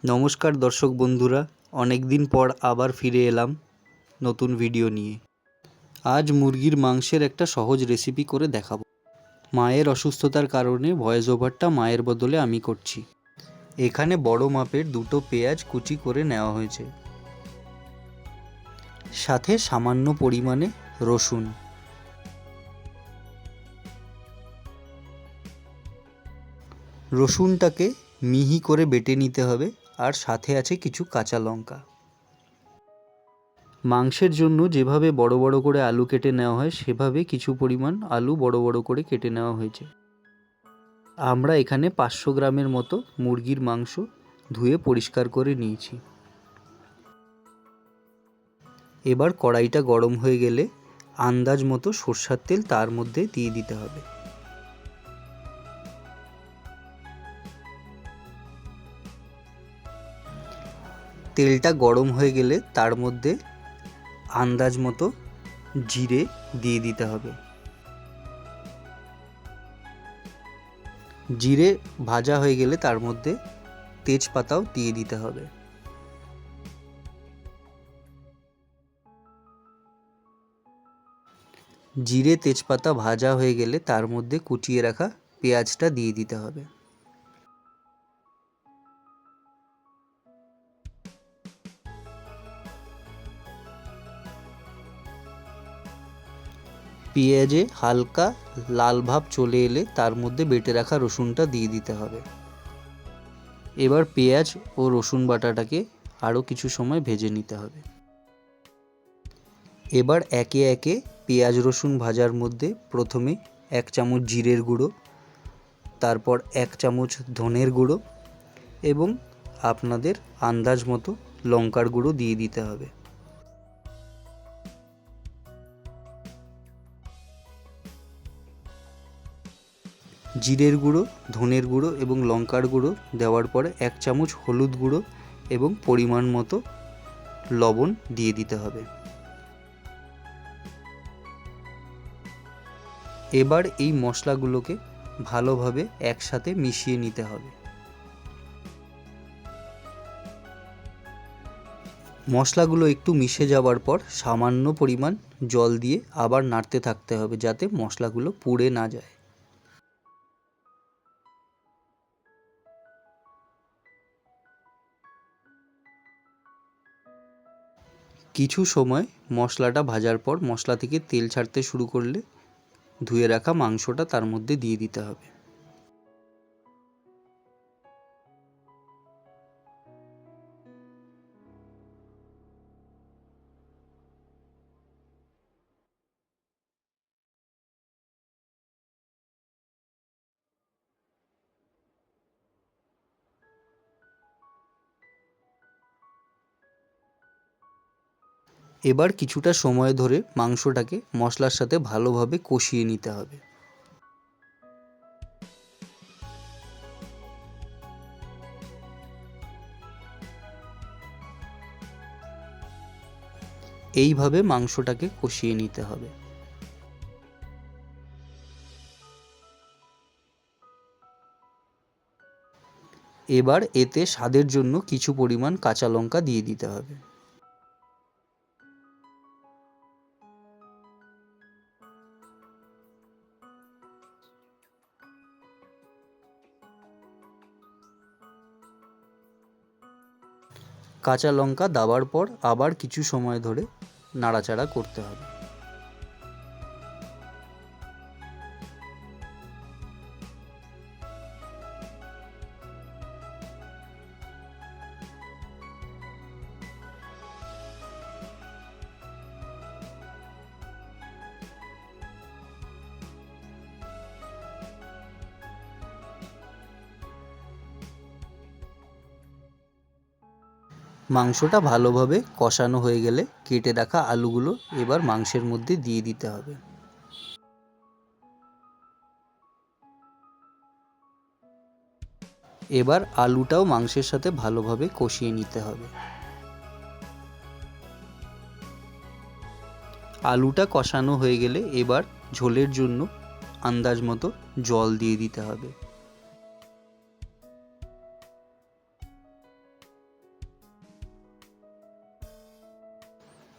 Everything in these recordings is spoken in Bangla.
নমস্কার দর্শক বন্ধুরা, অনেক দিন পর আবার ফিরে এলাম নতুন ভিডিও নিয়ে। আজ মুরগির মাংসের একটা সহজ রেসিপি করে দেখাবো। মায়ের অসুস্থতার কারণে ভয়েস ওভারটা মায়ের বদলে আমি করছি। এখানে বড় মাপের 2টো পেঁয়াজ কুচি করে নেওয়া হয়েছে, সাথে সামান্য পরিমাণে রসুন। রসুনটাকে মিহি করে বেটে নিতে হবে, আর সাথে আছে কিছু কাঁচা লঙ্কা। মাংসের জন্য যেভাবে বড় বড় করে আলু কেটে নেওয়া হয় সেভাবে কিছু পরিমাণ আলু বড় বড় করে কেটে নেওয়া হয়েছে। আমরা এখানে 500 গ্রামের মতো মুরগির মাংস ধুয়ে পরিষ্কার করে নিয়েছি। এবার কড়াইটা গরম হয়ে গেলে আন্দাজ মতো সরষের তেল তার মধ্যে দিয়ে দিতে হবে। তেলটা গরম হয়ে গেলে তার মধ্যে আন্দাজ মতো জিরে দিয়ে দিতে হবে। জিরে ভাজা হয়ে গেলে তার মধ্যে তেজপাতাও দিয়ে দিতে হবে। জিরে তেজপাতা ভাজা হয়ে গেলে তার মধ্যে কুচিয়ে রাখা পেঁয়াজটা দিয়ে দিতে হবে। পেঁয়াজে হালকা লাল ভাব চলে এলে তার মধ্যে বেটে রাখা রসুনটা দিয়ে দিতে হবে। এবার পেঁয়াজ ও রসুন বাটাটাকে আরও কিছু সময় ভেজে নিতে হবে। এবার একে একে পেঁয়াজ রসুন ভাজার মধ্যে প্রথমে 1 চামচ জিরের গুঁড়ো, তারপর 1 চামচ ধনের গুঁড়ো এবং আপনাদের আন্দাজ মতো লঙ্কার গুঁড়ো দিয়ে দিতে হবে। জিরের গুঁড়ো, ধনের গুঁড়ো এবং লঙ্কার গুঁড়ো দেওয়ার পরে 1 চামচ হলুদ গুঁড়ো এবং পরিমাণ মতো লবণ দিয়ে দিতে হবে। এবার এই মশলাগুলোকে ভালোভাবে একসাথে মিশিয়ে নিতে হবে। মশলাগুলো একটু মিশে যাওয়ার পর সামান্য পরিমাণ জল দিয়ে আবার নাড়তে থাকতে হবে, যাতে মশলাগুলো পুড়ে না যায়। কিছু সময় মশলাটা ভাজার পর মশলা থেকে তেল ছাড়তে শুরু করলে ধুয়ে রাখা মাংসটা তার মধ্যে দিয়ে দিতে হবে। এবার কিছুটা সময় ধরে মাংসটাকে মশলার সাথে ভালোভাবে কষিয়ে নিতে হবে। এইভাবে মাংসটাকে কষিয়ে নিতে হবে। এবার এতে স্বাদের জন্য কিছু পরিমাণ কাঁচা লঙ্কা দিয়ে দিতে হবে। কাঁচা লঙ্কা দেওয়ার পর আবার কিছু সময় ধরে নাড়াচাড়া করতে হবে। মাংসটা ভালোভাবে কষানো হয়ে গেলে কেটে রাখা আলুগুলো এবার মাংসের মধ্যে দিয়ে দিতে হবে। এবার আলুটাও মাংসের সাথে ভালোভাবে কষিয়ে নিতে হবে। আলুটা কষানো হয়ে গেলে এবার ঝোলের জন্য আন্দাজ মতো জল দিয়ে দিতে হবে।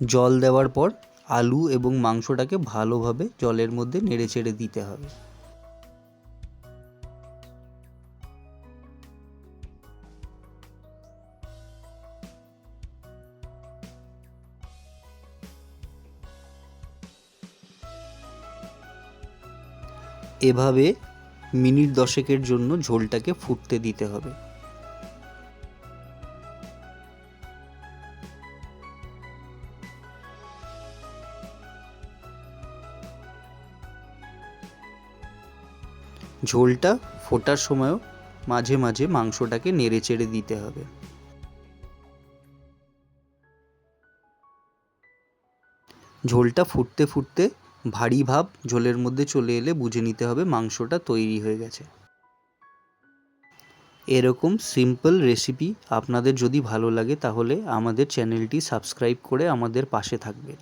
জল দেওয়ার পর আলু এবং মাংসটাকে ভালোভাবে জলের মধ্যে নেড়েচেড়ে দিতে হবে। এভাবে মিনিট 10-এর জন্য ঝোলটাকে ফুটতে দিতে হবে। ঝোলটা ফোটার সময়ও মাঝে মাঝে মাংসটাকে নেড়েচেড়ে দিতে হবে। ঝোলটা ফুটতে ফুটতে ভারী ভাব ঝোলের মধ্যে চলে এলে বুঝে নিতে হবে মাংসটা তৈরি হয়ে গেছে। এরকম সিম্পল রেসিপি আপনাদের যদি ভালো লাগে তাহলে আমাদের চ্যানেলটি সাবস্ক্রাইব করে আমাদের পাশে থাকবেন।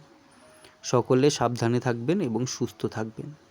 সকলে সাবধানে থাকবেন এবং সুস্থ থাকবেন।